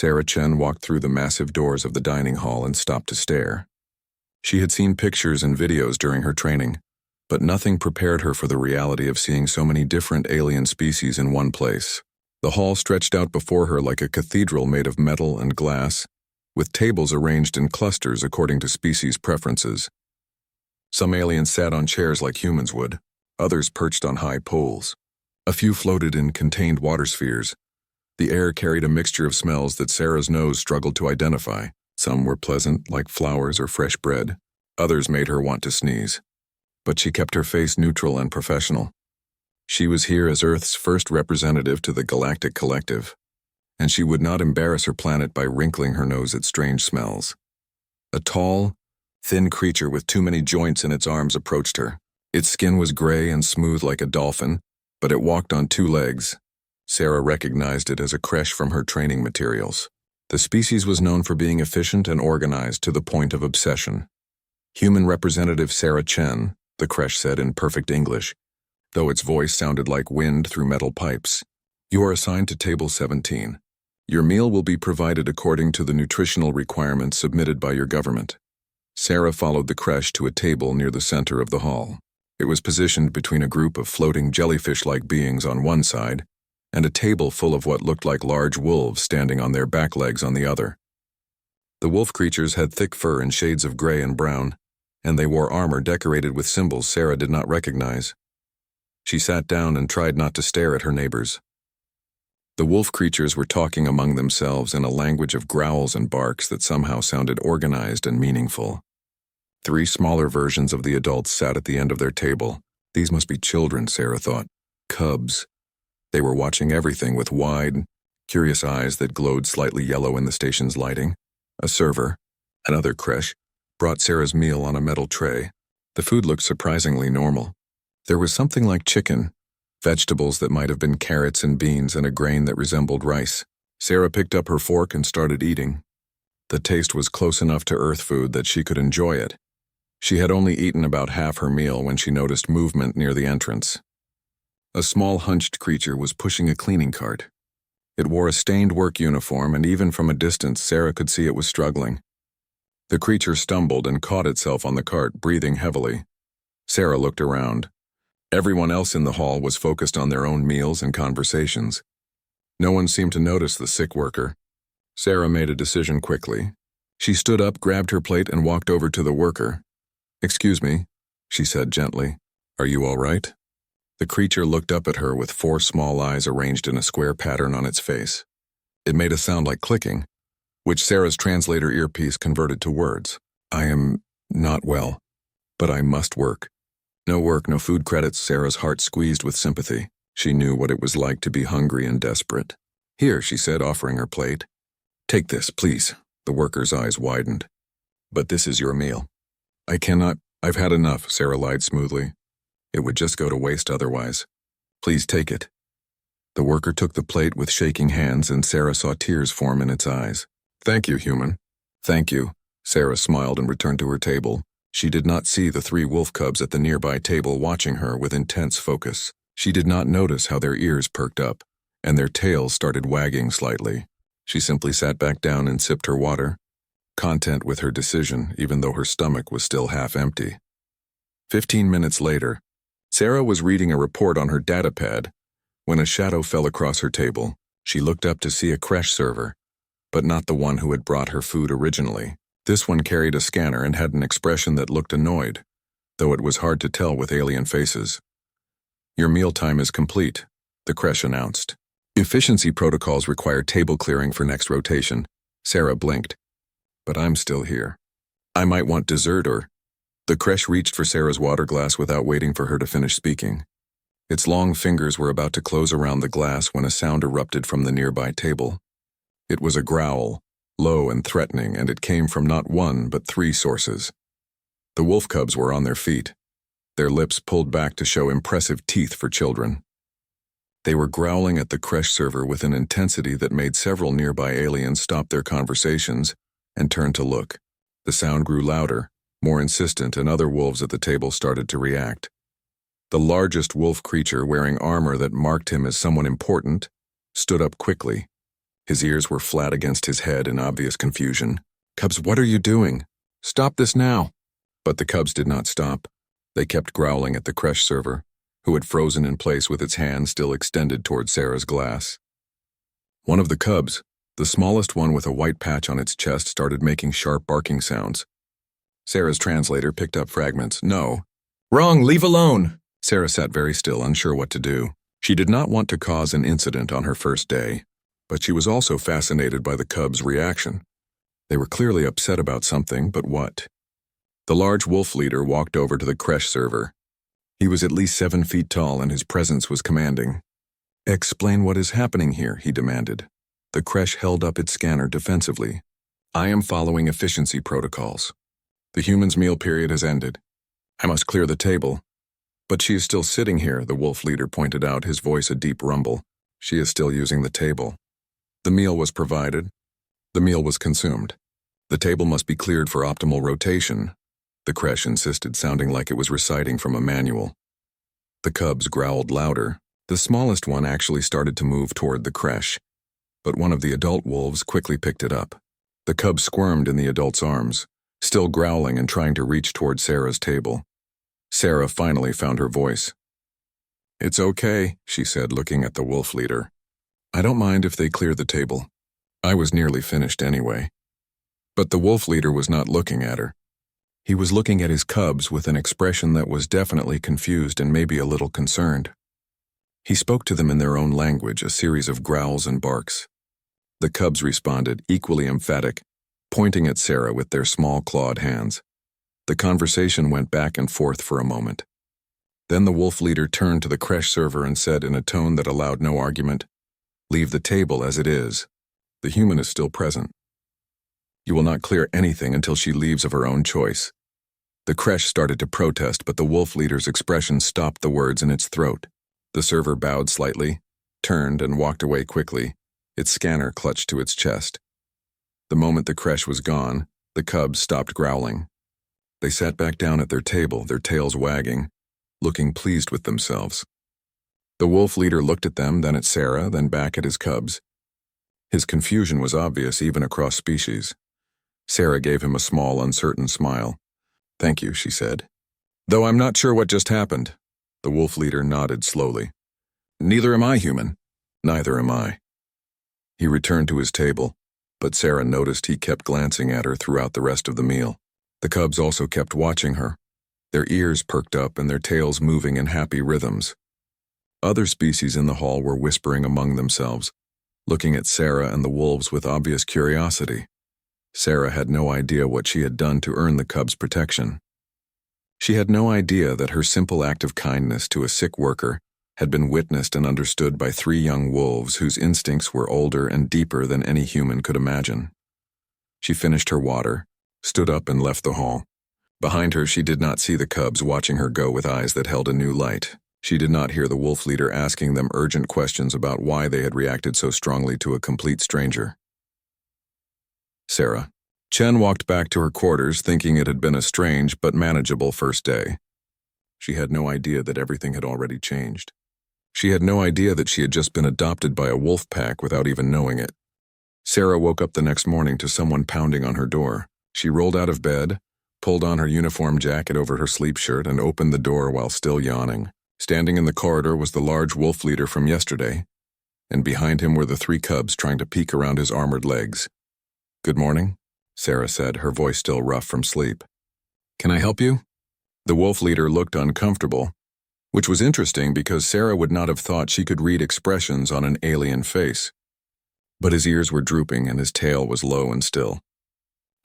Sarah Chen walked through the massive doors of the dining hall and stopped to stare. She had seen pictures and videos during her training, but nothing prepared her for the reality of seeing so many different alien species in one place. The hall stretched out before her like a cathedral made of metal and glass, with tables arranged in clusters according to species preferences. Some aliens sat on chairs like humans would, others perched on high poles. A few floated in contained water spheres. The air carried a mixture of smells that Sarah's nose struggled to identify. Some were pleasant, like flowers or fresh bread. Others made her want to sneeze. But she kept her face neutral and professional. She was here as Earth's first representative to the Galactic Collective, and she would not embarrass her planet by wrinkling her nose at strange smells. A tall, thin creature with too many joints in its arms approached her. Its skin was gray and smooth like a dolphin, but it walked on two legs. Sarah recognized it as a creche from her training materials. The species was known for being efficient and organized to the point of obsession. Human Representative Sarah Chen, the creche said in perfect English, though its voice sounded like wind through metal pipes. You are assigned to Table 17. Your meal will be provided according to the nutritional requirements submitted by your government. Sarah followed the creche to a table near the center of the hall. It was positioned between a group of floating jellyfish-like beings on one side and a table full of what looked like large wolves standing on their back legs on the other. The wolf creatures had thick fur in shades of gray and brown, and they wore armor decorated with symbols Sarah did not recognize. She sat down and tried not to stare at her neighbors. The wolf creatures were talking among themselves in a language of growls and barks that somehow sounded organized and meaningful. 3 smaller versions of the adults sat at the end of their table. These must be children, Sarah thought. Cubs. They were watching everything with wide, curious eyes that glowed slightly yellow in the station's lighting. A server, another creche, brought Sarah's meal on a metal tray. The food looked surprisingly normal. There was something like chicken, vegetables that might have been carrots and beans, and a grain that resembled rice. Sarah picked up her fork and started eating. The taste was close enough to Earth food that she could enjoy it. She had only eaten about half her meal when she noticed movement near the entrance. A small hunched creature was pushing a cleaning cart. It wore a stained work uniform, and even from a distance Sarah could see it was struggling. The creature stumbled and caught itself on the cart, breathing heavily. Sarah looked around. Everyone else in the hall was focused on their own meals and conversations. No one seemed to notice the sick worker. Sarah made a decision quickly. She stood up, grabbed her plate, and walked over to the worker. "Excuse me," she said gently. "Are you all right?" The creature looked up at her with 4 small eyes arranged in a square pattern on its face. It made a sound like clicking, which Sarah's translator earpiece converted to words. "I am not well, but I must work." No work, no food credits. Sarah's heart squeezed with sympathy. She knew what it was like to be hungry and desperate. "Here," she said, offering her plate. "Take this, please." The worker's eyes widened. "But this is your meal." "I cannot. I've had enough," Sarah lied smoothly. "It would just go to waste otherwise. Please take it." The worker took the plate with shaking hands, and Sarah saw tears form in its eyes. "Thank you, human." "Thank you." Sarah smiled and returned to her table. She did not see the 3 wolf cubs at the nearby table watching her with intense focus. She did not notice how their ears perked up, and their tails started wagging slightly. She simply sat back down and sipped her water, content with her decision, even though her stomach was still half empty. 15 minutes later, Sarah was reading a report on her datapad when a shadow fell across her table. She looked up to see a creche server, but not the one who had brought her food originally. This one carried a scanner and had an expression that looked annoyed, though it was hard to tell with alien faces. "Your mealtime is complete," the creche announced. "Efficiency protocols require table clearing for next rotation." Sarah blinked. "But I'm still here. I might want dessert or—" The creche reached for Sarah's water glass without waiting for her to finish speaking. Its long fingers were about to close around the glass when a sound erupted from the nearby table. It was a growl, low and threatening, and it came from not 1 but 3 sources. The wolf cubs were on their feet, their lips pulled back to show impressive teeth for children. They were growling at the creche server with an intensity that made several nearby aliens stop their conversations and turn to look. The sound grew louder, more insistent, and other wolves at the table started to react. The largest wolf creature, wearing armor that marked him as someone important, stood up quickly. His ears were flat against his head in obvious confusion. "Cubs, what are you doing? Stop this now!" But the cubs did not stop. They kept growling at the creche server, who had frozen in place with its hand still extended toward Sarah's glass. One of the cubs, the smallest one with a white patch on its chest, started making sharp barking sounds. Sarah's translator picked up fragments. "No. Wrong, leave alone!" Sarah sat very still, unsure what to do. She did not want to cause an incident on her first day, but she was also fascinated by the cubs' reaction. They were clearly upset about something, but what? The large wolf leader walked over to the creche server. He was at least 7 feet tall, and his presence was commanding. "Explain what is happening here," he demanded. The creche held up its scanner defensively. "I am following efficiency protocols. The human's meal period has ended. I must clear the table." "But she is still sitting here," the wolf leader pointed out, his voice a deep rumble. "She is still using the table. The meal was provided. The meal was consumed. The table must be cleared for optimal rotation," the creche insisted, sounding like it was reciting from a manual. The cubs growled louder. The smallest one actually started to move toward the creche, but one of the adult wolves quickly picked it up. The cub squirmed in the adult's arms, still growling and trying to reach toward Sarah's table. Sarah finally found her voice. "It's okay," she said, looking at the wolf leader. "I don't mind if they clear the table. I was nearly finished anyway." But the wolf leader was not looking at her. He was looking at his cubs with an expression that was definitely confused and maybe a little concerned. He spoke to them in their own language, a series of growls and barks. The cubs responded, equally emphatic, pointing at Sarah with their small clawed hands. The conversation went back and forth for a moment. Then the wolf leader turned to the creche server and said in a tone that allowed no argument, "Leave the table as it is. The human is still present. You will not clear anything until she leaves of her own choice." The creche started to protest, but the wolf leader's expression stopped the words in its throat. The server bowed slightly, turned, and walked away quickly, its scanner clutched to its chest. The moment the creche was gone, the cubs stopped growling. They sat back down at their table, their tails wagging, looking pleased with themselves. The wolf leader looked at them, then at Sarah, then back at his cubs. His confusion was obvious even across species. Sarah gave him a small, uncertain smile. "Thank you," she said. "Though I'm not sure what just happened." The wolf leader nodded slowly. "Neither am I human." "Neither am I." He returned to his table, but Sarah noticed he kept glancing at her throughout the rest of the meal. The cubs also kept watching her, their ears perked up and their tails moving in happy rhythms. Other species in the hall were whispering among themselves, looking at Sarah and the wolves with obvious curiosity. Sarah had no idea what she had done to earn the cubs' protection. She had no idea that her simple act of kindness to a sick worker had been witnessed and understood by 3 young wolves whose instincts were older and deeper than any human could imagine. She finished her water, stood up and left the hall. Behind her, she did not see the cubs watching her go with eyes that held a new light. She did not hear the wolf leader asking them urgent questions about why they had reacted so strongly to a complete stranger. Sarah. Chen walked back to her quarters thinking it had been a strange but manageable first day. She had no idea that everything had already changed. She had no idea that she had just been adopted by a wolf pack without even knowing it. Sarah woke up the next morning to someone pounding on her door. She rolled out of bed, pulled on her uniform jacket over her sleep shirt, and opened the door while still yawning. Standing in the corridor was the large wolf leader from yesterday, and behind him were the 3 cubs trying to peek around his armored legs. "Good morning," Sarah said, her voice still rough from sleep. "Can I help you?" The wolf leader looked uncomfortable, which was interesting because Sarah would not have thought she could read expressions on an alien face. But his ears were drooping and his tail was low and still.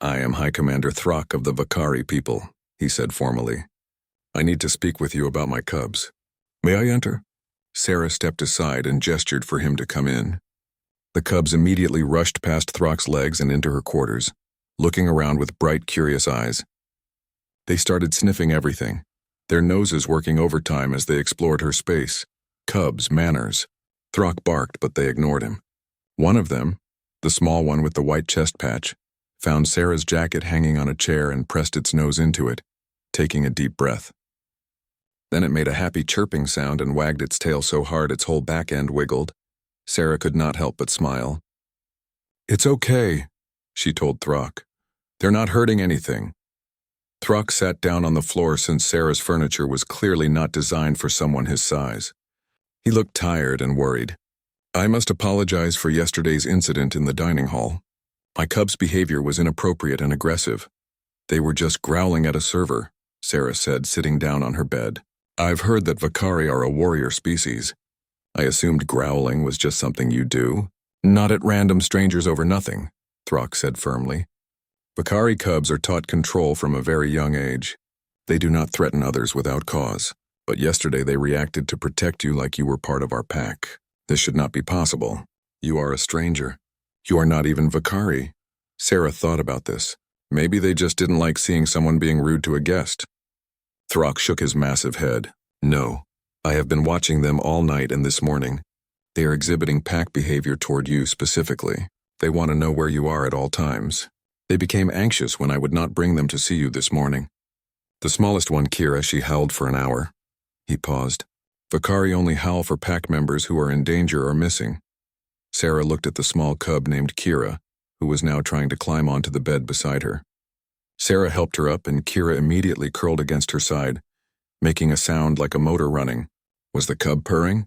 "I am High Commander Throck of the Vakari people," he said formally. "I need to speak with you about my cubs. May I enter?" Sarah stepped aside and gestured for him to come in. The cubs immediately rushed past Throck's legs and into her quarters, looking around with bright, curious eyes. They started sniffing everything, their noses working overtime as they explored her space. Cubs, manners. Throck barked, but they ignored him. One of them, the small one with the white chest patch, found Sarah's jacket hanging on a chair and pressed its nose into it, taking a deep breath. Then it made a happy chirping sound and wagged its tail so hard its whole back end wiggled. Sarah could not help but smile. It's okay, she told Throck. They're not hurting anything. Throck sat down on the floor since Sarah's furniture was clearly not designed for someone his size. He looked tired and worried. I must apologize for yesterday's incident in the dining hall. My cub's behavior was inappropriate and aggressive. They were just growling at a server, Sarah said, sitting down on her bed. I've heard that Vakari are a warrior species. I assumed growling was just something you do. Not at random strangers over nothing, Throck said firmly. Vakari cubs are taught control from a very young age. They do not threaten others without cause, but yesterday they reacted to protect you like you were part of our pack. This should not be possible. You are a stranger. You are not even Vakari. Sarah thought about this. Maybe they just didn't like seeing someone being rude to a guest. Throck shook his massive head. No, I have been watching them all night and this morning. They are exhibiting pack behavior toward you specifically. They want to know where you are at all times. They became anxious when I would not bring them to see you this morning. The smallest one, Kira, she howled for an hour. He paused. Vakari only howl for pack members who are in danger or missing. Sarah looked at the small cub named Kira, who was now trying to climb onto the bed beside her. Sarah helped her up and Kira immediately curled against her side, making a sound like a motor running. Was the cub purring?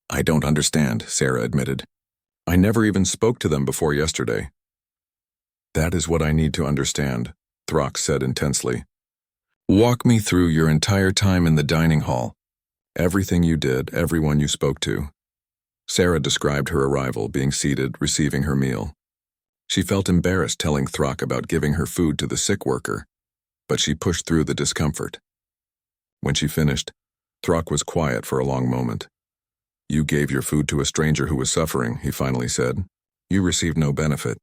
I don't understand, Sarah admitted. I never even spoke to them before yesterday. That is what I need to understand, Throck said intensely. Walk me through your entire time in the dining hall. Everything you did, everyone you spoke to. Sarah described her arrival, being seated, receiving her meal. She felt embarrassed telling Throck about giving her food to the sick worker, but she pushed through the discomfort. When she finished, Throck was quiet for a long moment. You gave your food to a stranger who was suffering, he finally said. You received no benefit.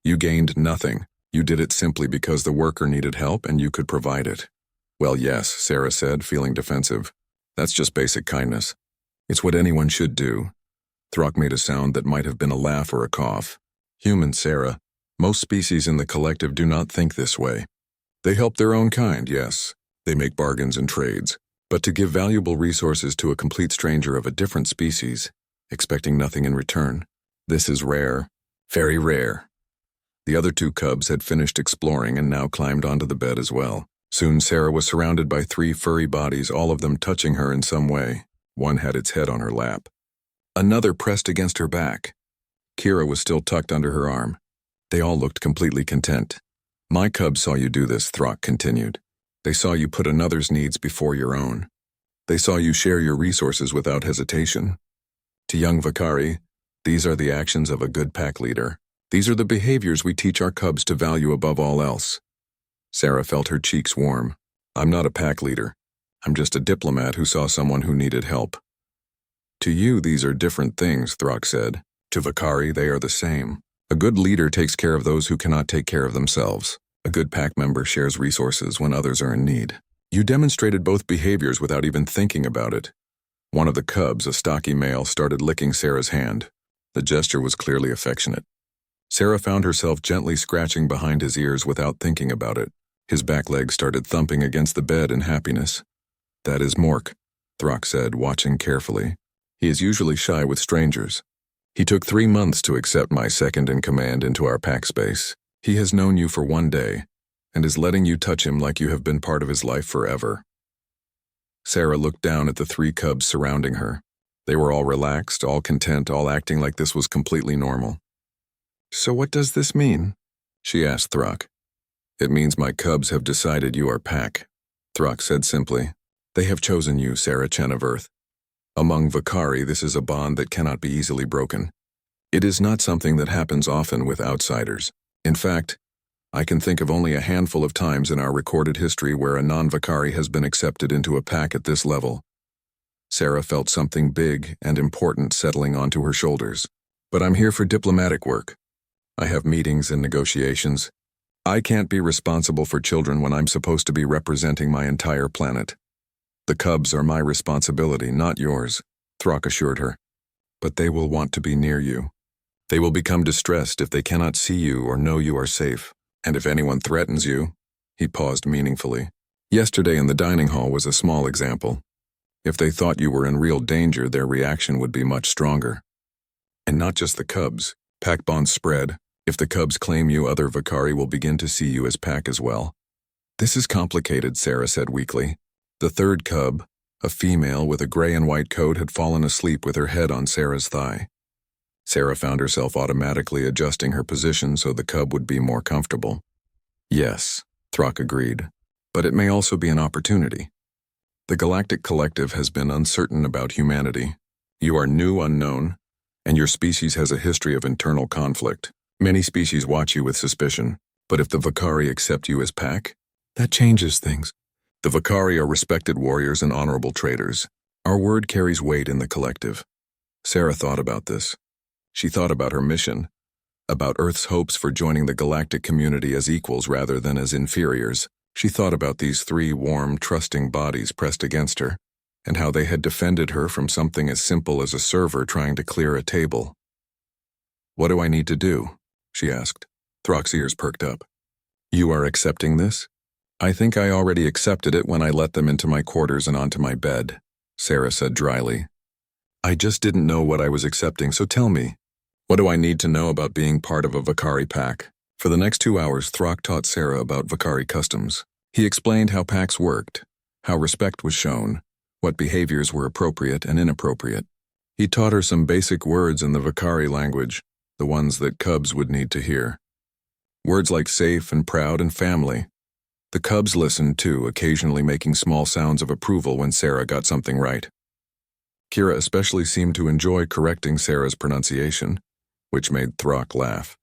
You gained nothing. You did it simply because the worker needed help and you could provide it. Well, yes, Sarah said, feeling defensive. That's just basic kindness. It's what anyone should do. Throck made a sound that might have been a laugh or a cough. Human, Sarah. Most species in the collective do not think this way. They help their own kind, yes. They make bargains and trades. But to give valuable resources to a complete stranger of a different species, expecting nothing in return, this is rare. Very rare. The other two cubs had finished exploring and now climbed onto the bed as well. Soon Sarah was surrounded by 3 furry bodies, all of them touching her in some way. One had its head on her lap. Another pressed against her back. Kira was still tucked under her arm. They all looked completely content. My cubs saw you do this, Throck continued. They saw you put another's needs before your own. They saw you share your resources without hesitation. To young Vakari, these are the actions of a good pack leader. These are the behaviors we teach our cubs to value above all else. Sarah felt her cheeks warm. I'm not a pack leader. I'm just a diplomat who saw someone who needed help. To you, these are different things, Throck said. To Vakari, they are the same. A good leader takes care of those who cannot take care of themselves. A good pack member shares resources when others are in need. You demonstrated both behaviors without even thinking about it. One of the cubs, a stocky male, started licking Sarah's hand. The gesture was clearly affectionate. Sarah found herself gently scratching behind his ears without thinking about it. His back legs started thumping against the bed in happiness. That is Mork, Throck said, watching carefully. He is usually shy with strangers. He took 3 months to accept my second-in-command into our pack space. He has known you for 1 day, and is letting you touch him like you have been part of his life forever. Sarah looked down at the 3 cubs surrounding her. They were all relaxed, all content, all acting like this was completely normal. So what does this mean? She asked Throck. It means my cubs have decided you are pack, Throck said simply. They have chosen you, Sarah Cheneverth. Among Vakari, this is a bond that cannot be easily broken. It is not something that happens often with outsiders. In fact, I can think of only a handful of times in our recorded history where a non-Vakari has been accepted into a pack at this level. Sarah felt something big and important settling onto her shoulders. But I'm here for diplomatic work. I have meetings and negotiations. I can't be responsible for children when I'm supposed to be representing my entire planet. The cubs are my responsibility, not yours, Throck assured her. But they will want to be near you. They will become distressed if they cannot see you or know you are safe. And if anyone threatens you, he paused meaningfully. Yesterday in the dining hall was a small example. If they thought you were in real danger, their reaction would be much stronger. And not just the cubs. Pack bonds spread. If the cubs claim you, other Vakari will begin to see you as pack as well. This is complicated, Sarah said weakly. The third cub, a female with a gray and white coat, had fallen asleep with her head on Sarah's thigh. Sarah found herself automatically adjusting her position so the cub would be more comfortable. Yes, Throck agreed, but it may also be an opportunity. The Galactic Collective has been uncertain about humanity. You are new, unknown, and your species has a history of internal conflict. Many species watch you with suspicion, but if the Vakari accept you as pack, that changes things. The Vakari are respected warriors and honorable traders. Our word carries weight in the collective. Sarah thought about this. She thought about her mission, about Earth's hopes for joining the galactic community as equals rather than as inferiors. She thought about these three warm, trusting bodies pressed against her, and how they had defended her from something as simple as a server trying to clear a table. What do I need to do? She asked. Throck's ears perked up. You are accepting this? I think I already accepted it when I let them into my quarters and onto my bed, Sarah said dryly. I just didn't know what I was accepting, so tell me. What do I need to know about being part of a Vakari pack? For the next 2 hours, Throck taught Sarah about Vakari customs. He explained how packs worked, how respect was shown, what behaviors were appropriate and inappropriate. He taught her some basic words in the Vakari language, the ones that cubs would need to hear. Words like safe and proud and family. The cubs listened too, occasionally making small sounds of approval when Sarah got something right. Kira especially seemed to enjoy correcting Sarah's pronunciation, which made Throck laugh.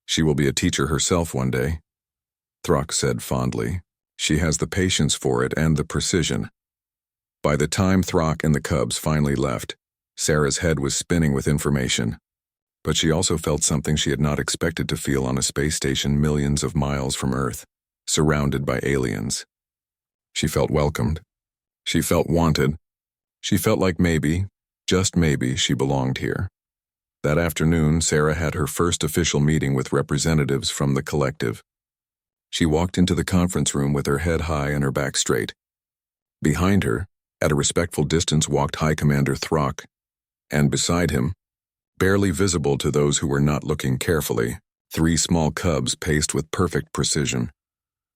She will be a teacher herself one day, Throck said fondly. She has the patience for it and the precision. By the time Throck and the cubs finally left, Sarah's head was spinning with information. But she also felt something she had not expected to feel on a space station millions of miles from Earth, surrounded by aliens. She felt welcomed. She felt wanted. She felt like maybe, just maybe, she belonged here. That afternoon, Sarah had her first official meeting with representatives from the collective. She walked into the conference room with her head high and her back straight. Behind her, at a respectful distance, walked High Commander Throck, and beside him, barely visible to those who were not looking carefully, 3 small cubs paced with perfect precision.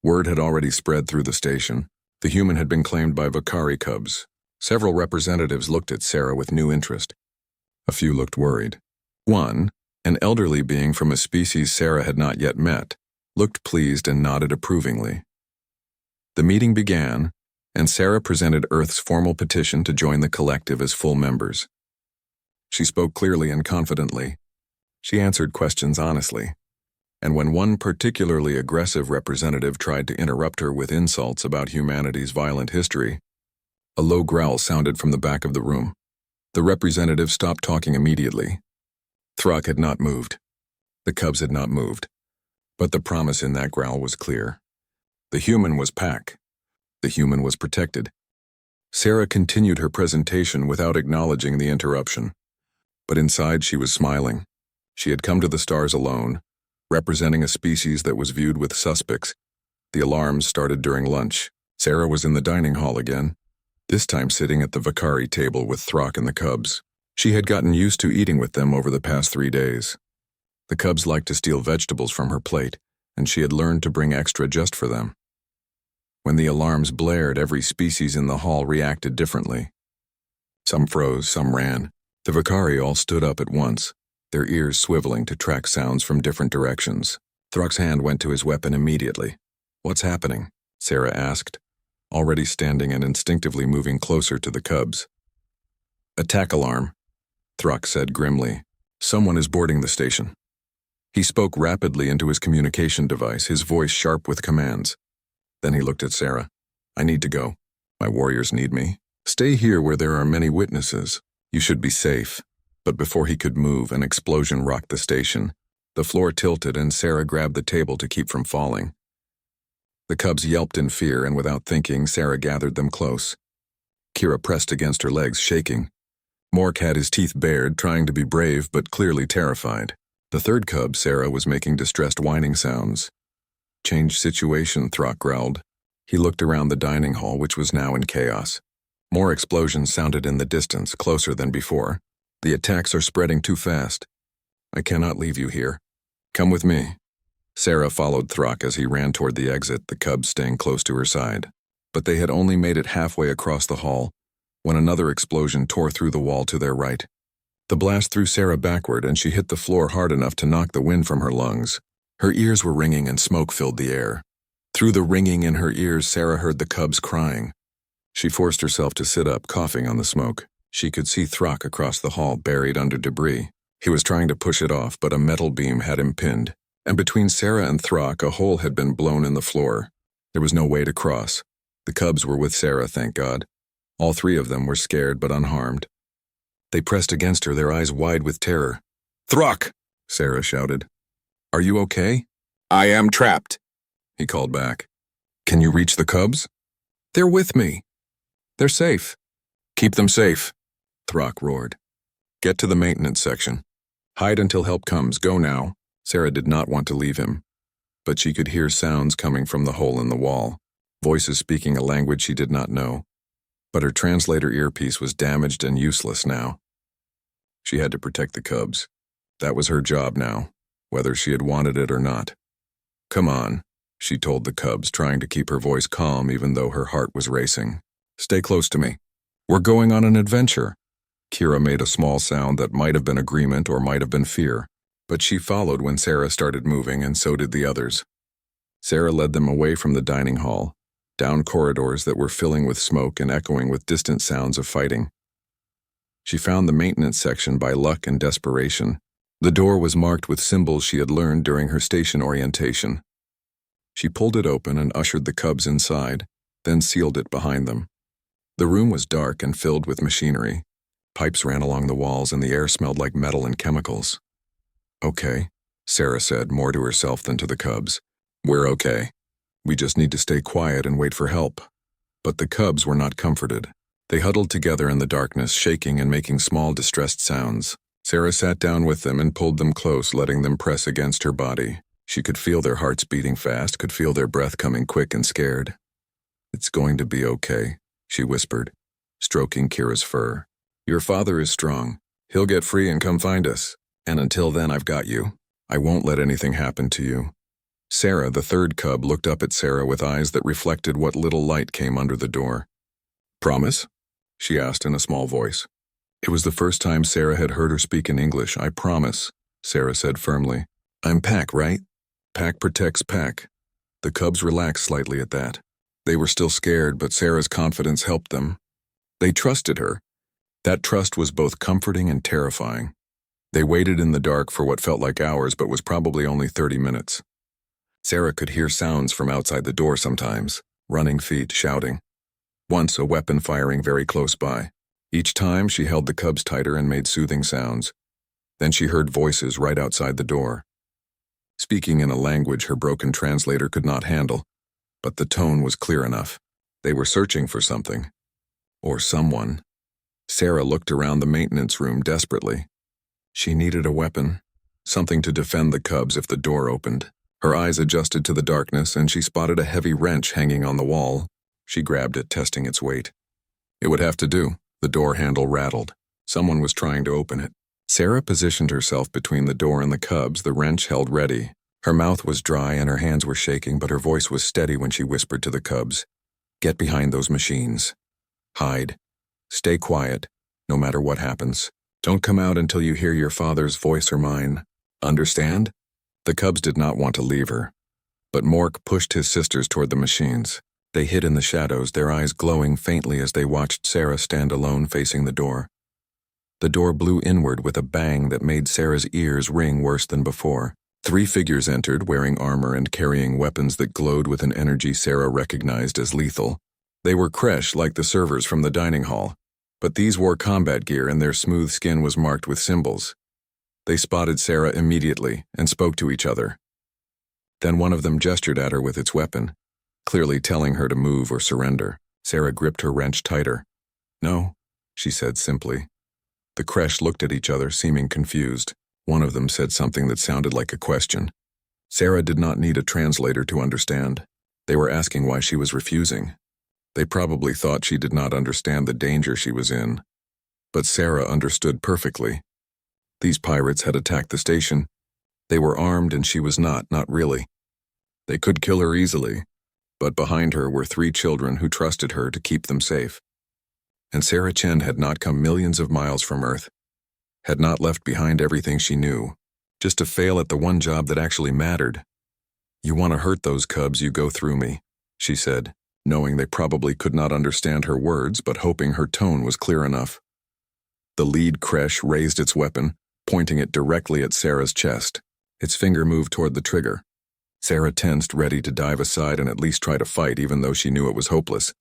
Word had already spread through the station. The human had been claimed by Vakari cubs. Several representatives looked at Sarah with new interest. A few looked worried. One, an elderly being from a species Sarah had not yet met, looked pleased and nodded approvingly. The meeting began, and Sarah presented Earth's formal petition to join the collective as full members. She spoke clearly and confidently. She answered questions honestly. And when one particularly aggressive representative tried to interrupt her with insults about humanity's violent history, a low growl sounded from the back of the room. The representative stopped talking immediately. Throck had not moved. The cubs had not moved. But the promise in that growl was clear. The human was pack. The human was protected. Sarah continued her presentation without acknowledging the interruption. But inside she was smiling. She had come to the stars alone, representing a species that was viewed with suspects. The alarms started during lunch. Sarah was in the dining hall again, this time sitting at the Vakari table with Throck and the cubs. She had gotten used to eating with them over the past 3 days. The cubs liked to steal vegetables from her plate, and she had learned to bring extra just for them. When the alarms blared, every species in the hall reacted differently. Some froze, some ran. The Vakari all stood up at once, their ears swiveling to track sounds from different directions. Throck's hand went to his weapon immediately. What's happening? Sarah asked, already standing and instinctively moving closer to the cubs. Attack alarm, Throck said grimly. Someone is boarding the station. He spoke rapidly into his communication device, his voice sharp with commands. Then he looked at Sarah. I need to go. My warriors need me. Stay here where there are many witnesses. You should be safe. But before he could move, an explosion rocked the station. The floor tilted and Sarah grabbed the table to keep from falling. The cubs yelped in fear, and without thinking, Sarah gathered them close. Kira pressed against her legs, shaking. Mork had his teeth bared, trying to be brave but clearly terrified. The third cub, Sarah, was making distressed whining sounds. Change situation, Throck growled. He looked around the dining hall, which was now in chaos. More explosions sounded in the distance, closer than before. The attacks are spreading too fast. I cannot leave you here. Come with me. Sarah followed Throck as he ran toward the exit, the cubs staying close to her side. But they had only made it halfway across the hall when another explosion tore through the wall to their right. The blast threw Sarah backward, and she hit the floor hard enough to knock the wind from her lungs. Her ears were ringing and smoke filled the air. Through the ringing in her ears, Sarah heard the cubs crying. She forced herself to sit up, coughing on the smoke. She could see Throck across the hall, buried under debris. He was trying to push it off, but a metal beam had him pinned. And between Sarah and Throck, a hole had been blown in the floor. There was no way to cross. The cubs were with Sarah, thank God. All three of them were scared but unharmed. They pressed against her, their eyes wide with terror. "Throck!" Sarah shouted. "Are you okay?" "I am trapped," he called back. "Can you reach the cubs?" "They're with me. They're safe." "Keep them safe," Throck roared. "Get to the maintenance section. Hide until help comes. Go now." Sarah did not want to leave him, but she could hear sounds coming from the hole in the wall, voices speaking a language she did not know. But her translator earpiece was damaged and useless now. She had to protect the cubs. That was her job now, whether she had wanted it or not. "Come on," she told the cubs, trying to keep her voice calm even though her heart was racing. "Stay close to me. We're going on an adventure." Kira made a small sound that might have been agreement or might have been fear, but she followed when Sarah started moving, and so did the others. Sarah led them away from the dining hall, down corridors that were filling with smoke and echoing with distant sounds of fighting. She found the maintenance section by luck and desperation. The door was marked with symbols she had learned during her station orientation. She pulled it open and ushered the cubs inside, then sealed it behind them. The room was dark and filled with machinery. Pipes ran along the walls and the air smelled like metal and chemicals. "Okay," Sarah said, more to herself than to the cubs. "We're okay. We just need to stay quiet and wait for help." But the cubs were not comforted. They huddled together in the darkness, shaking and making small, distressed sounds. Sarah sat down with them and pulled them close, letting them press against her body. She could feel their hearts beating fast, could feel their breath coming quick and scared. "It's going to be okay," she whispered, stroking Kira's fur. "Your father is strong. He'll get free and come find us. And until then, I've got you. I won't let anything happen to you." Sarah, the third cub, looked up at Sarah with eyes that reflected what little light came under the door. "Promise?" she asked in a small voice. It was the first time Sarah had heard her speak in English. "I promise," Sarah said firmly. "I'm Pack, right? Pack protects Pack." The cubs relaxed slightly at that. They were still scared, but Sarah's confidence helped them. They trusted her. That trust was both comforting and terrifying. They waited in the dark for what felt like hours, but was probably only 30 minutes. Sarah could hear sounds from outside the door sometimes, running feet, shouting. Once a weapon firing very close by. Each time she held the cubs tighter and made soothing sounds. Then she heard voices right outside the door, speaking in a language her broken translator could not handle, but the tone was clear enough. They were searching for something. Or someone. Sarah looked around the maintenance room desperately. She needed a weapon, something to defend the cubs if the door opened. Her eyes adjusted to the darkness, and she spotted a heavy wrench hanging on the wall. She grabbed it, testing its weight. It would have to do. The door handle rattled. Someone was trying to open it. Sarah positioned herself between the door and the cubs, the wrench held ready. Her mouth was dry and her hands were shaking, but her voice was steady when she whispered to the cubs, "Get behind those machines. Hide. Stay quiet, no matter what happens. Don't come out until you hear your father's voice or mine. Understand?" The cubs did not want to leave her, but Mork pushed his sisters toward the machines. They hid in the shadows, their eyes glowing faintly as they watched Sarah stand alone facing the door. The door blew inward with a bang that made Sarah's ears ring worse than before. 3 figures entered, wearing armor and carrying weapons that glowed with an energy Sarah recognized as lethal. They were Kresh like the servers from the dining hall, but these wore combat gear and their smooth skin was marked with symbols. They spotted Sarah immediately and spoke to each other. Then one of them gestured at her with its weapon, clearly telling her to move or surrender. Sarah gripped her wrench tighter. "No," she said simply. The Kresh looked at each other, seeming confused. One of them said something that sounded like a question. Sarah did not need a translator to understand. They were asking why she was refusing. They probably thought she did not understand the danger she was in. But Sarah understood perfectly. These pirates had attacked the station. They were armed and she was not really. They could kill her easily, but behind her were 3 children who trusted her to keep them safe. And Sarah Chen had not come millions of miles from Earth, had not left behind everything she knew, just to fail at the one job that actually mattered. "You want to hurt those cubs, you go through me," she said, knowing they probably could not understand her words but hoping her tone was clear enough. The lead Kresh raised its weapon, pointing it directly at Sarah's chest. Its finger moved toward the trigger. Sarah tensed, ready to dive aside and at least try to fight even though she knew it was hopeless.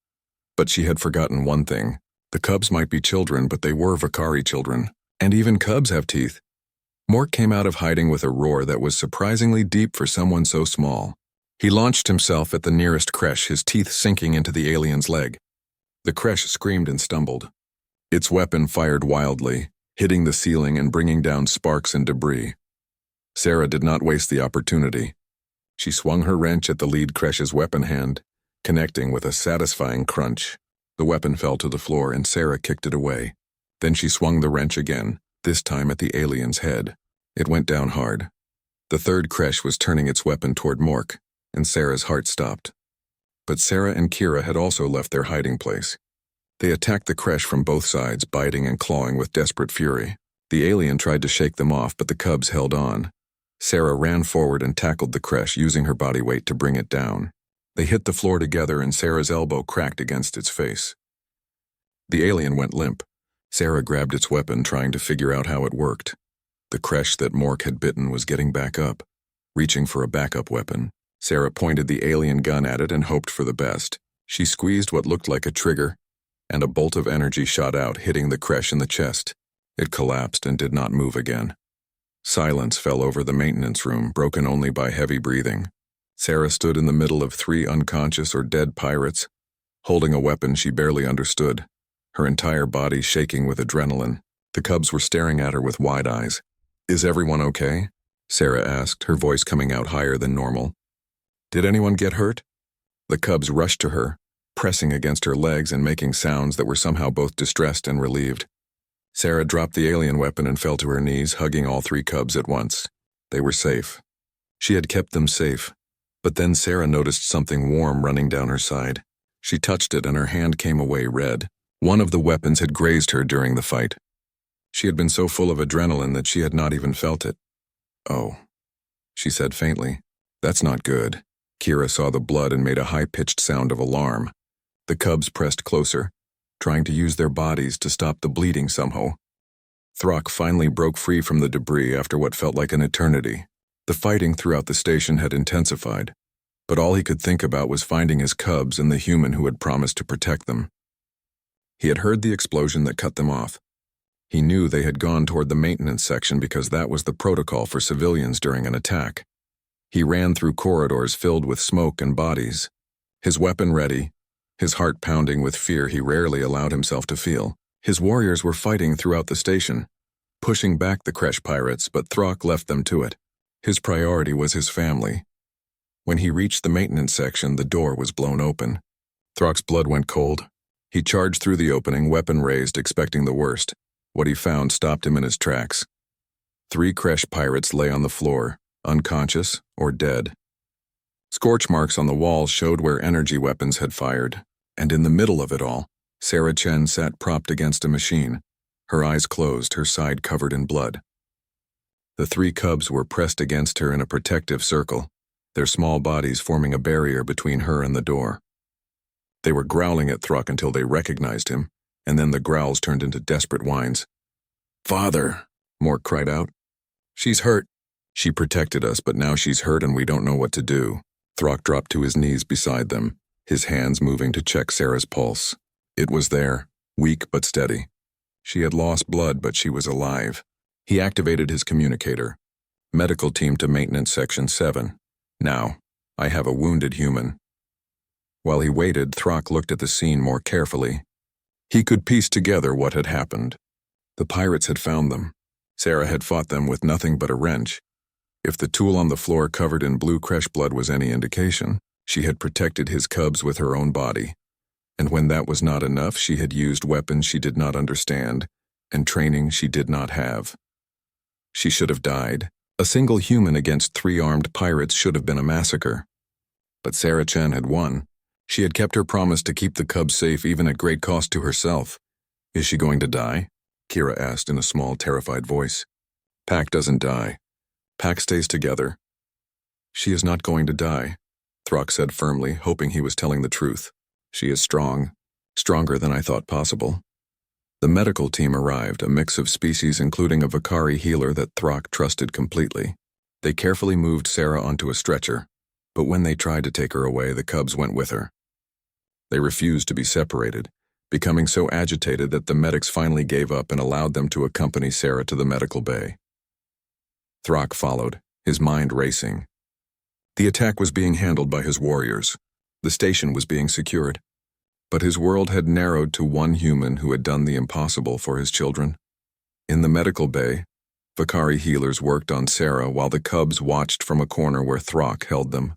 But she had forgotten one thing. The cubs might be children, but they were Vakari children. And even cubs have teeth. Mork came out of hiding with a roar that was surprisingly deep for someone so small. He launched himself at the nearest Kresh, his teeth sinking into the alien's leg. The Kresh screamed and stumbled. Its weapon fired wildly, hitting the ceiling and bringing down sparks and debris. Sarah did not waste the opportunity. She swung her wrench at the lead Kresh's weapon hand, connecting with a satisfying crunch. The weapon fell to the floor and Sarah kicked it away. Then she swung the wrench again, this time at the alien's head. It went down hard. The third Kresh was turning its weapon toward Mork, and Sarah's heart stopped. But Sarah and Kira had also left their hiding place. They attacked the Kresh from both sides, biting and clawing with desperate fury. The alien tried to shake them off, but the cubs held on. Sarah ran forward and tackled the Kresh, using her body weight to bring it down. They hit the floor together and Sarah's elbow cracked against its face. The alien went limp. Sarah grabbed its weapon, trying to figure out how it worked. The Kresh that Mork had bitten was getting back up. Reaching for a backup weapon, Sarah pointed the alien gun at it and hoped for the best. She squeezed what looked like a trigger, and a bolt of energy shot out, hitting the Kresh in the chest. It collapsed and did not move again. Silence fell over the maintenance room, broken only by heavy breathing. Sarah stood in the middle of 3 unconscious or dead pirates, holding a weapon she barely understood, her entire body shaking with adrenaline. The cubs were staring at her with wide eyes. "Is everyone okay?" Sarah asked, her voice coming out higher than normal. "Did anyone get hurt?" The cubs rushed to her, pressing against her legs and making sounds that were somehow both distressed and relieved. Sarah dropped the alien weapon and fell to her knees, hugging all 3 cubs at once. They were safe. She had kept them safe. But then Sarah noticed something warm running down her side. She touched it and her hand came away red. One of the weapons had grazed her during the fight. She had been so full of adrenaline that she had not even felt it. "Oh," she said faintly. "That's not good." Kira saw the blood and made a high-pitched sound of alarm. The cubs pressed closer, trying to use their bodies to stop the bleeding somehow. Throck finally broke free from the debris after what felt like an eternity. The fighting throughout the station had intensified, but all he could think about was finding his cubs and the human who had promised to protect them. He had heard the explosion that cut them off. He knew they had gone toward the maintenance section because that was the protocol for civilians during an attack. He ran through corridors filled with smoke and bodies, his weapon ready, his heart pounding with fear he rarely allowed himself to feel. His warriors were fighting throughout the station, pushing back the Kresh pirates, but Throck left them to it. His priority was his family. When he reached the maintenance section, the door was blown open. Throck's blood went cold. He charged through the opening, weapon raised, expecting the worst. What he found stopped him in his tracks. 3 Kresh pirates lay on the floor, unconscious or dead. Scorch marks on the walls showed where energy weapons had fired, and in the middle of it all, Sarah Chen sat propped against a machine, her eyes closed, her side covered in blood. The 3 cubs were pressed against her in a protective circle, their small bodies forming a barrier between her and the door. They were growling at Throck until they recognized him, and then the growls turned into desperate whines. "Father," Mork cried out. "She's hurt. She protected us, but now she's hurt and we don't know what to do." Throck dropped to his knees beside them, his hands moving to check Sarah's pulse. It was there, weak but steady. She had lost blood, but she was alive. He activated his communicator. "Medical team to maintenance section 7. Now, I have a wounded human." While he waited, Throck looked at the scene more carefully. He could piece together what had happened. The pirates had found them. Sarah had fought them with nothing but a wrench. If the tool on the floor covered in blue Kresh blood was any indication, she had protected his cubs with her own body. And when that was not enough, she had used weapons she did not understand and training she did not have. She should have died, A single human against 3 armed pirates should have been a massacre. But Sarah Chen had won. She had kept her promise to keep the cubs safe even at great cost to herself. Is she going to die? Kira asked in a small, terrified voice. Pack doesn't die. Pack stays together. She is not going to die, Throck said firmly, hoping he was telling the truth. She is strong, stronger than I thought possible. The medical team arrived, a mix of species including a Vakari healer that Throck trusted completely. They carefully moved Sarah onto a stretcher, but when they tried to take her away, the cubs went with her. They refused to be separated, becoming so agitated that the medics finally gave up and allowed them to accompany Sarah to the medical bay. Throck followed, his mind racing. The attack was being handled by his warriors. The station was being secured. But his world had narrowed to one human who had done the impossible for his children. In the medical bay, Vakari healers worked on Sarah while the cubs watched from a corner where Throck held them.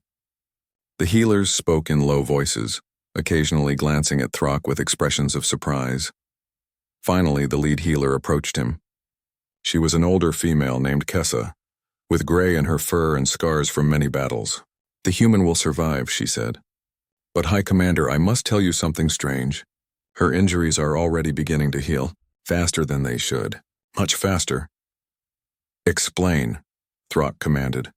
The healers spoke in low voices, occasionally glancing at Throck with expressions of surprise. Finally, the lead healer approached him. She was an older female named Kessa, with gray in her fur and scars from many battles. The human will survive, she said. But High Commander, I must tell you something strange. Her injuries are already beginning to heal, faster than they should. Much faster. Explain, Throck commanded.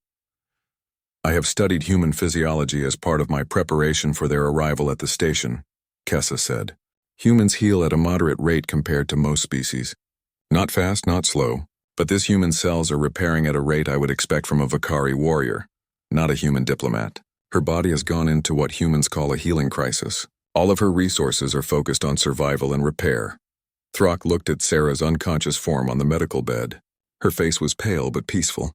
I have studied human physiology as part of my preparation for their arrival at the station, Kessa said. Humans heal at a moderate rate compared to most species. Not fast, not slow, but this human's cells are repairing at a rate I would expect from a Vakari warrior, not a human diplomat. Her body has gone into what humans call a healing crisis. All of her resources are focused on survival and repair. Throck looked at Sarah's unconscious form on the medical bed. Her face was pale but peaceful.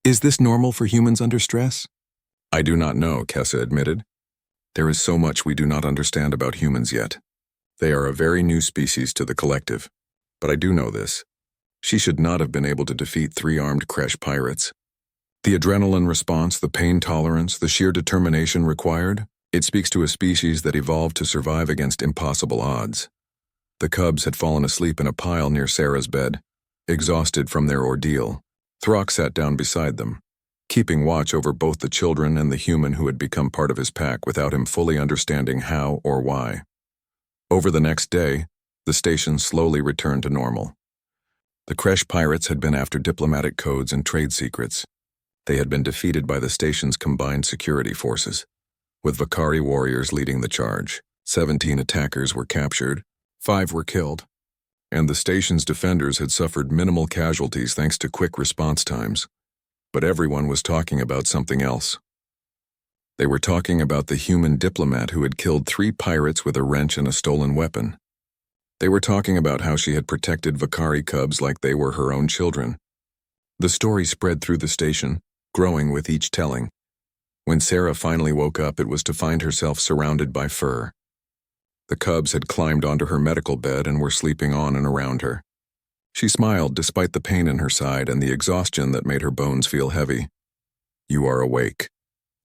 Is this normal for humans under stress? I do not know, Kessa admitted. There is so much we do not understand about humans yet. They are a very new species to the collective. But I do know this. She should not have been able to defeat 3 armed Kresh pirates. The adrenaline response, the pain tolerance, the sheer determination required, it speaks to a species that evolved to survive against impossible odds. The cubs had fallen asleep in a pile near Sarah's bed, exhausted from their ordeal. Throck sat down beside them, keeping watch over both the children and the human who had become part of his pack without him fully understanding how or why. Over the next day, the station slowly returned to normal. The Kresh pirates had been after diplomatic codes and trade secrets. They had been defeated by the station's combined security forces, with Vakari warriors leading the charge. 17 attackers were captured, 5 were killed, and the station's defenders had suffered minimal casualties thanks to quick response times. But everyone was talking about something else. They were talking about the human diplomat who had killed 3 pirates with a wrench and a stolen weapon. They were talking about how she had protected Vakari cubs like they were her own children. The story spread through the station, growing with each telling. When Sarah finally woke up, it was to find herself surrounded by fur. The cubs had climbed onto her medical bed and were sleeping on and around her. She smiled despite the pain in her side and the exhaustion that made her bones feel heavy. You are awake,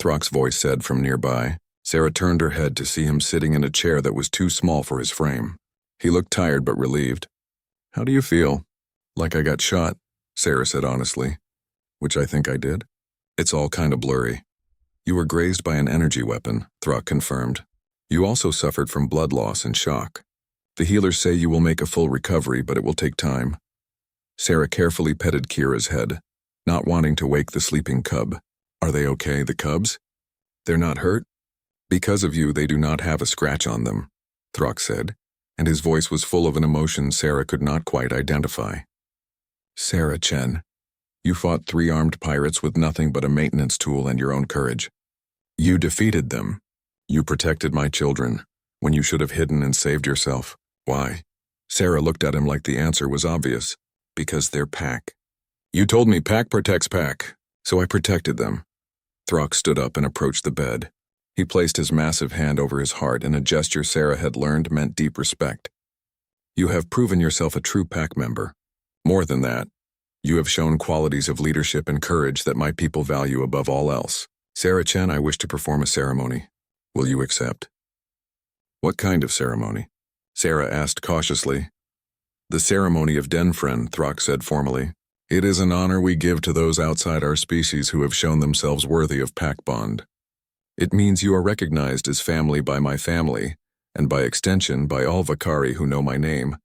Throck's voice said from nearby. Sarah turned her head to see him sitting in a chair that was too small for his frame. He looked tired but relieved. How do you feel? Like I got shot, Sarah said honestly. Which I think I did. It's all kind of blurry. You were grazed by an energy weapon, Throck confirmed. You also suffered from blood loss and shock. The healers say you will make a full recovery, but it will take time. Sarah carefully petted Kira's head, not wanting to wake the sleeping cub. Are they okay, the cubs? They're not hurt? Because of you, they do not have a scratch on them, Throck said, and his voice was full of an emotion Sarah could not quite identify. Sarah Chen, you fought 3 armed pirates with nothing but a maintenance tool and your own courage. You defeated them. You protected my children, when you should have hidden and saved yourself. Why? Sarah looked at him like the answer was obvious. Because they're pack. You told me pack protects pack, so I protected them. Throck stood up and approached the bed. He placed his massive hand over his heart in a gesture Sarah had learned meant deep respect. You have proven yourself a true pack member. More than that, you have shown qualities of leadership and courage that my people value above all else. Sarah Chen, I wish to perform a ceremony. Will you accept? What kind of ceremony? Sarah asked cautiously. The ceremony of Denfren, Throck said formally. It is an honor we give to those outside our species who have shown themselves worthy of pack bond. It means you are recognized as family by my family, and by extension by all Vakari who know my name.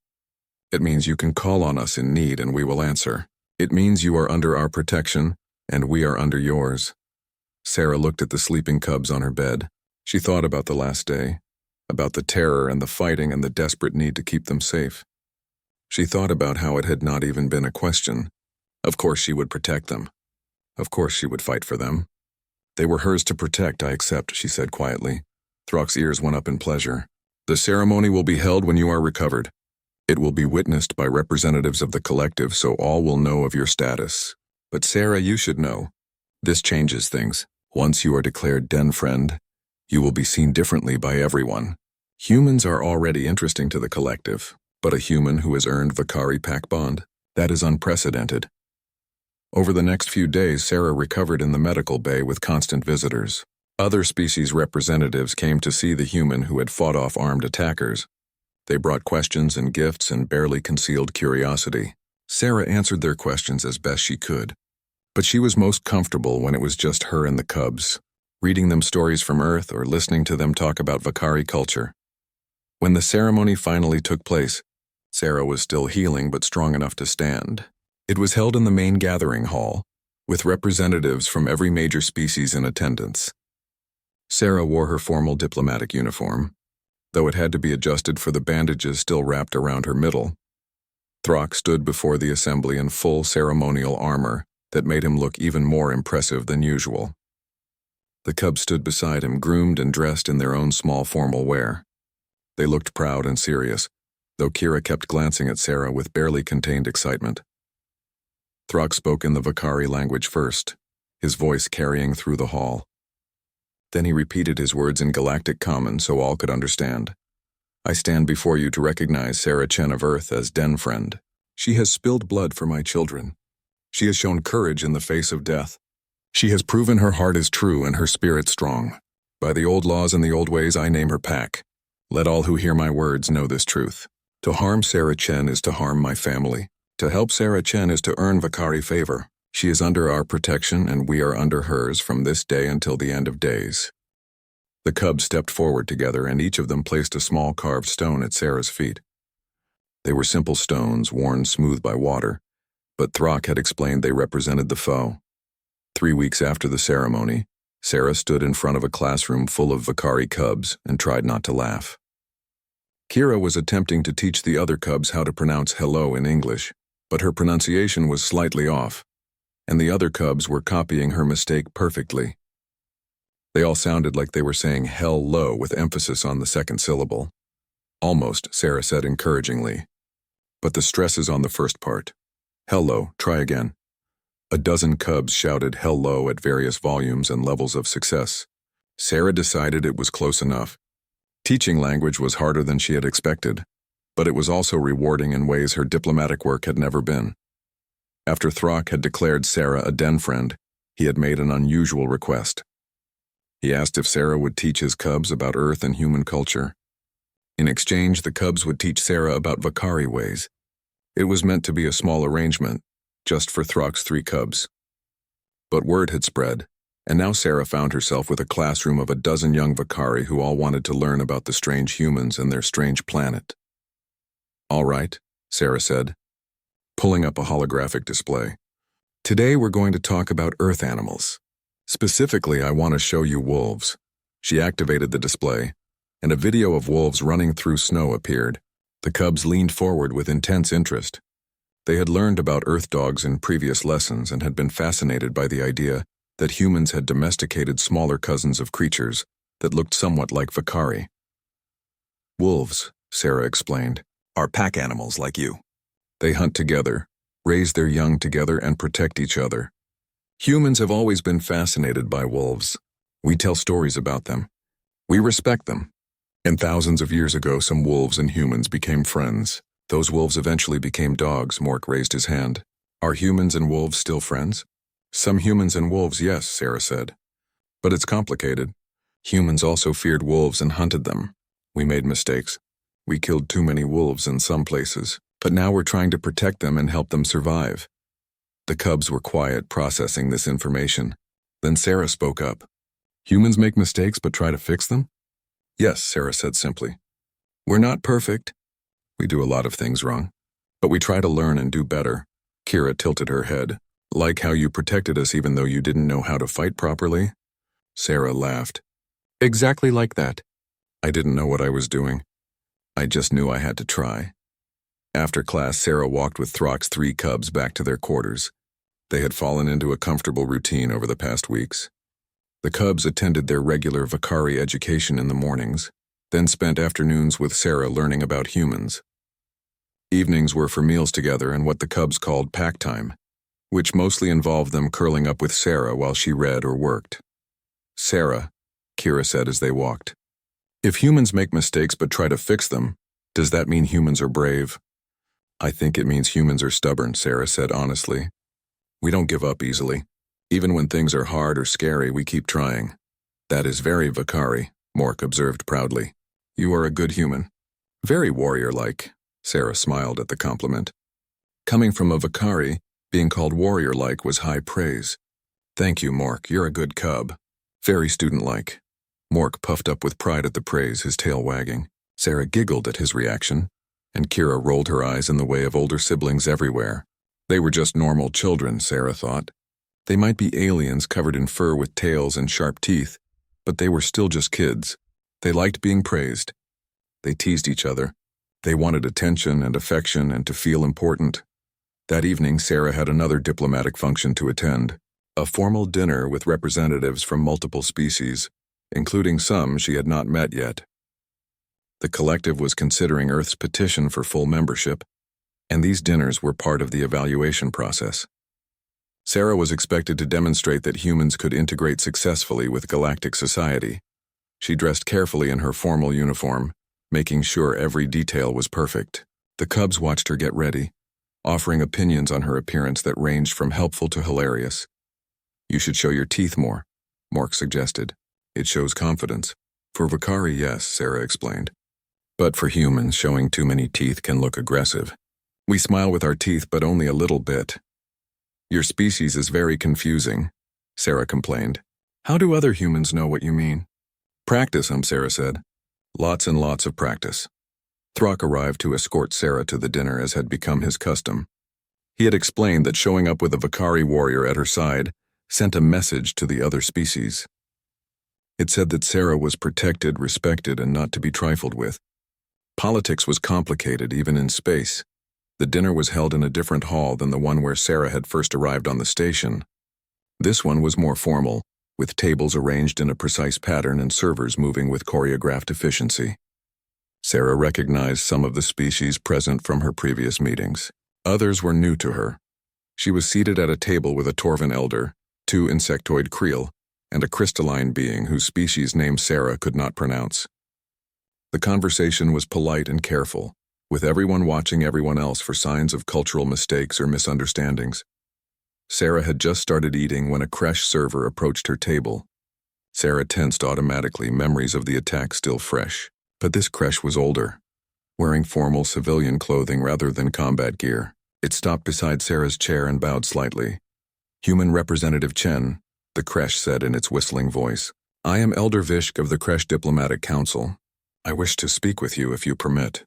It means you can call on us in need and we will answer. It means you are under our protection, and we are under yours. Sarah looked at the sleeping cubs on her bed. She thought about the last day, about the terror and the fighting and the desperate need to keep them safe. She thought about how it had not even been a question. Of course she would protect them. Of course she would fight for them. They were hers to protect, I accept, she said quietly. Throck's ears went up in pleasure. The ceremony will be held when you are recovered. It will be witnessed by representatives of the collective so all will know of your status. But Sarah, you should know. This changes things. Once you are declared den friend, you will be seen differently by everyone. Humans are already interesting to the collective, but a human who has earned Vakari pack bond, that is unprecedented. Over the next few days, Sarah recovered in the medical bay with constant visitors. Other species representatives came to see the human who had fought off armed attackers. They brought questions and gifts and barely concealed curiosity. Sarah answered their questions as best she could. But she was most comfortable when it was just her and the cubs, reading them stories from Earth or listening to them talk about Vakari culture. When the ceremony finally took place, Sarah was still healing but strong enough to stand. It was held in the main gathering hall, with representatives from every major species in attendance. Sarah wore her formal diplomatic uniform, though it had to be adjusted for the bandages still wrapped around her middle. Throck stood before the assembly in full ceremonial armor that made him look even more impressive than usual. The cubs stood beside him, groomed and dressed in their own small formal wear. They looked proud and serious, though Kira kept glancing at Sarah with barely contained excitement. Throck spoke in the Vakari language first, his voice carrying through the hall. Then he repeated his words in Galactic Common so all could understand. I stand before you to recognize Sarah Chen of Earth as den friend. She has spilled blood for my children. She has shown courage in the face of death. She has proven her heart is true and her spirit strong. By the old laws and the old ways, I name her pack. Let all who hear my words know this truth. To harm Sarah Chen is to harm my family. To help Sarah Chen is to earn Vakari favor. She is under our protection and we are under hers from this day until the end of days. The cubs stepped forward together and each of them placed a small carved stone at Sarah's feet. They were simple stones worn smooth by water, but Throck had explained they represented the foe. 3 weeks after the ceremony, Sarah stood in front of a classroom full of Vakari cubs and tried not to laugh. Kira was attempting to teach the other cubs how to pronounce hello in English, but her pronunciation was slightly off, and the other cubs were copying her mistake perfectly. They all sounded like they were saying hell-lo with emphasis on the second syllable. Almost, Sarah said encouragingly. But the stress is on the first part. Hello, try again. A dozen cubs shouted hello at various volumes and levels of success. Sarah decided it was close enough. Teaching language was harder than she had expected, but it was also rewarding in ways her diplomatic work had never been. After Throck had declared Sarah a den friend, he had made an unusual request. He asked if Sarah would teach his cubs about Earth and human culture. In exchange, the cubs would teach Sarah about Vakari ways. It was meant to be a small arrangement, just for Throck's 3 cubs. But word had spread, and now Sarah found herself with a classroom of a dozen young Vakari who all wanted to learn about the strange humans and their strange planet. All right, Sarah said, pulling up a holographic display. Today we're going to talk about Earth animals. Specifically, I want to show you wolves. She activated the display, and a video of wolves running through snow appeared. The cubs leaned forward with intense interest. They had learned about Earth dogs in previous lessons and had been fascinated by the idea that humans had domesticated smaller cousins of creatures that looked somewhat like Vakari. Wolves, Sarah explained, are pack animals like you. They hunt together, raise their young together, and protect each other. Humans have always been fascinated by wolves. We tell stories about them. We respect them. And thousands of years ago, some wolves and humans became friends. Those wolves eventually became dogs. Mork raised his hand. Are humans and wolves still friends? Some humans and wolves, yes, Sarah said. But it's complicated. Humans also feared wolves and hunted them. We made mistakes. We killed too many wolves in some places, but now we're trying to protect them and help them survive. The cubs were quiet, processing this information. Then Sarah spoke up. Humans make mistakes but try to fix them? Yes, Sarah said simply. We're not perfect. We do a lot of things wrong. But we try to learn and do better. Kira tilted her head. Like how you protected us even though you didn't know how to fight properly? Sarah laughed. Exactly like that. I didn't know what I was doing. I just knew I had to try. After class, Sarah walked with Throck's 3 cubs back to their quarters. They had fallen into a comfortable routine over the past weeks. The cubs attended their regular Vakari education in the mornings, then spent afternoons with Sarah learning about humans. Evenings were for meals together and what the cubs called pack time, which mostly involved them curling up with Sarah while she read or worked. Sarah, Kira said as they walked. If humans make mistakes but try to fix them, does that mean humans are brave? I think it means humans are stubborn, Sarah said honestly. We don't give up easily. Even when things are hard or scary, we keep trying. That is very Vakari, Mork observed proudly. You are a good human. Very warrior-like, Sarah smiled at the compliment. Coming from a Vakari, being called warrior-like was high praise. Thank you, Mork, you're a good cub. Very student-like. Mork puffed up with pride at the praise, his tail wagging. Sarah giggled at his reaction, and Kira rolled her eyes in the way of older siblings everywhere. They were just normal children, Sarah thought. They might be aliens covered in fur with tails and sharp teeth, but they were still just kids. They liked being praised. They teased each other. They wanted attention and affection and to feel important. That evening, Sarah had another diplomatic function to attend, a formal dinner with representatives from multiple species, including some she had not met yet. The collective was considering Earth's petition for full membership, and these dinners were part of the evaluation process. Sarah was expected to demonstrate that humans could integrate successfully with galactic society. She dressed carefully in her formal uniform, making sure every detail was perfect. The cubs watched her get ready, offering opinions on her appearance that ranged from helpful to hilarious. You should show your teeth more, Mork suggested. It shows confidence. For Vakari, yes, Sarah explained. But for humans, showing too many teeth can look aggressive. We smile with our teeth, but only a little bit. Your species is very confusing, Sarah complained. How do other humans know what you mean? Practice, Sarah said. Lots and lots of practice. Throck arrived to escort Sarah to the dinner as had become his custom. He had explained that showing up with a Vakari warrior at her side sent a message to the other species. It said that Sarah was protected, respected, and not to be trifled with. Politics was complicated even in space. The dinner was held in a different hall than the one where Sarah had first arrived on the station. This one was more formal, with tables arranged in a precise pattern and servers moving with choreographed efficiency. Sarah recognized some of the species present from her previous meetings. Others were new to her. She was seated at a table with a Torvan elder, 2 insectoid creel, and a crystalline being whose species name Sarah could not pronounce. The conversation was polite and careful, with everyone watching everyone else for signs of cultural mistakes or misunderstandings. Sarah had just started eating when a creche server approached her table. Sarah tensed automatically, memories of the attack still fresh. But this creche was older, wearing formal civilian clothing rather than combat gear. It stopped beside Sarah's chair and bowed slightly. Human Representative Chen, the creche said in its whistling voice. I am Elder Vishk of the Creche Diplomatic Council. I wish to speak with you if you permit.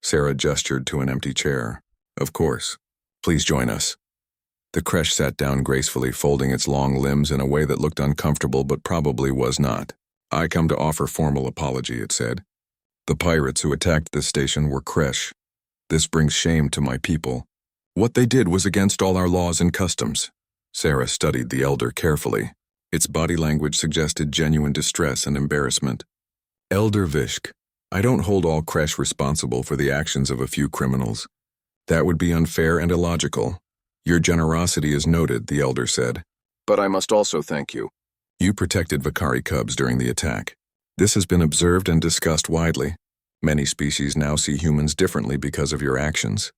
Sarah gestured to an empty chair. Of course. Please join us. The creche sat down gracefully, folding its long limbs in a way that looked uncomfortable but probably was not. I come to offer formal apology, it said. The pirates who attacked this station were creche. This brings shame to my people. What they did was against all our laws and customs. Sarah studied the elder carefully. Its body language suggested genuine distress and embarrassment. Elder Vishk, I don't hold all creche responsible for the actions of a few criminals. That would be unfair and illogical. Your generosity is noted, the elder said. But I must also thank you. You protected Vakari cubs during the attack. This has been observed and discussed widely. Many species now see humans differently because of your actions.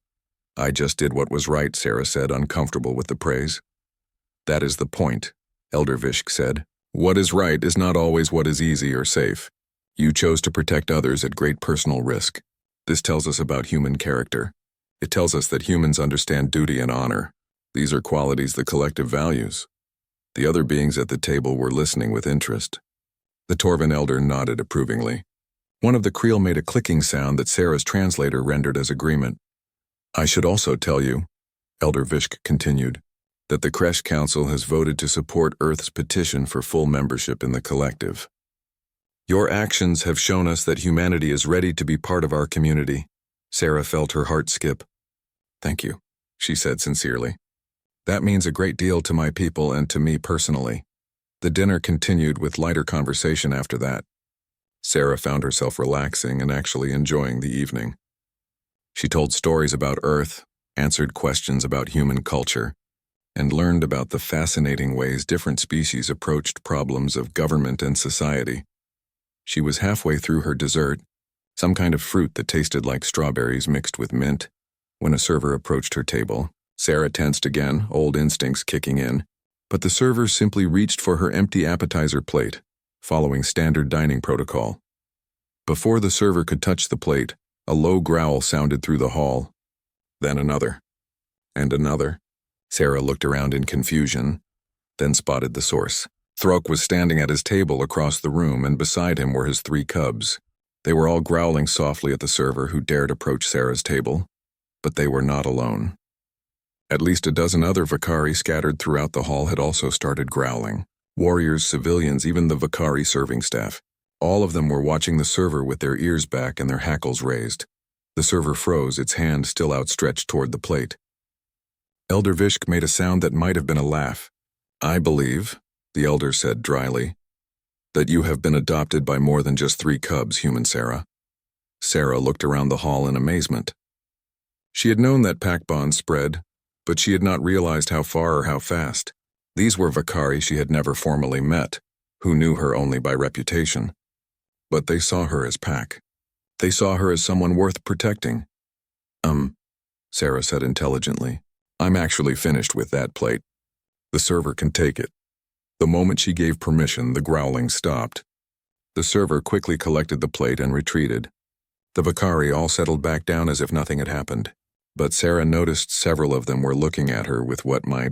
I just did what was right, Sarah said, uncomfortable with the praise. That is the point, Elder Vishk said. What is right is not always what is easy or safe. You chose to protect others at great personal risk. This tells us about human character. It tells us that humans understand duty and honor. These are qualities the collective values. The other beings at the table were listening with interest. The Torvin elder nodded approvingly. One of the Creel made a clicking sound that Sarah's translator rendered as agreement. I should also tell you, Elder Vishk continued, that the Kresh Council has voted to support Earth's petition for full membership in the collective. Your actions have shown us that humanity is ready to be part of our community. Sarah felt her heart skip. Thank you, she said sincerely. That means a great deal to my people and to me personally. The dinner continued with lighter conversation after that. Sarah found herself relaxing and actually enjoying the evening. She told stories about Earth, answered questions about human culture, and learned about the fascinating ways different species approached problems of government and society. She was halfway through her dessert, some kind of fruit that tasted like strawberries mixed with mint, when a server approached her table. Sarah tensed again, old instincts kicking in, but the server simply reached for her empty appetizer plate, following standard dining protocol. Before the server could touch the plate, a low growl sounded through the hall. Then another. And another. Sarah looked around in confusion, then spotted the source. Throk was standing at his table across the room, and beside him were his 3 cubs. They were all growling softly at the server who dared approach Sarah's table, but they were not alone. At least a dozen other Vakari scattered throughout the hall had also started growling. Warriors, civilians, even the Vakari serving staff. All of them were watching the server with their ears back and their hackles raised. The server froze, its hand still outstretched toward the plate. Elder Vishk made a sound that might have been a laugh. I believe, the elder said dryly, that you have been adopted by more than just 3 cubs, human Sarah. Sarah looked around the hall in amazement. She had known that pack bonds spread, but she had not realized how far or how fast. These were Vakari she had never formally met, who knew her only by reputation. But they saw her as pack. They saw her as someone worth protecting. Sarah said intelligently. I'm actually finished with that plate. The server can take it. The moment she gave permission, the growling stopped. The server quickly collected the plate and retreated. The Vakari all settled back down as if nothing had happened, but Sarah noticed several of them were looking at her with what might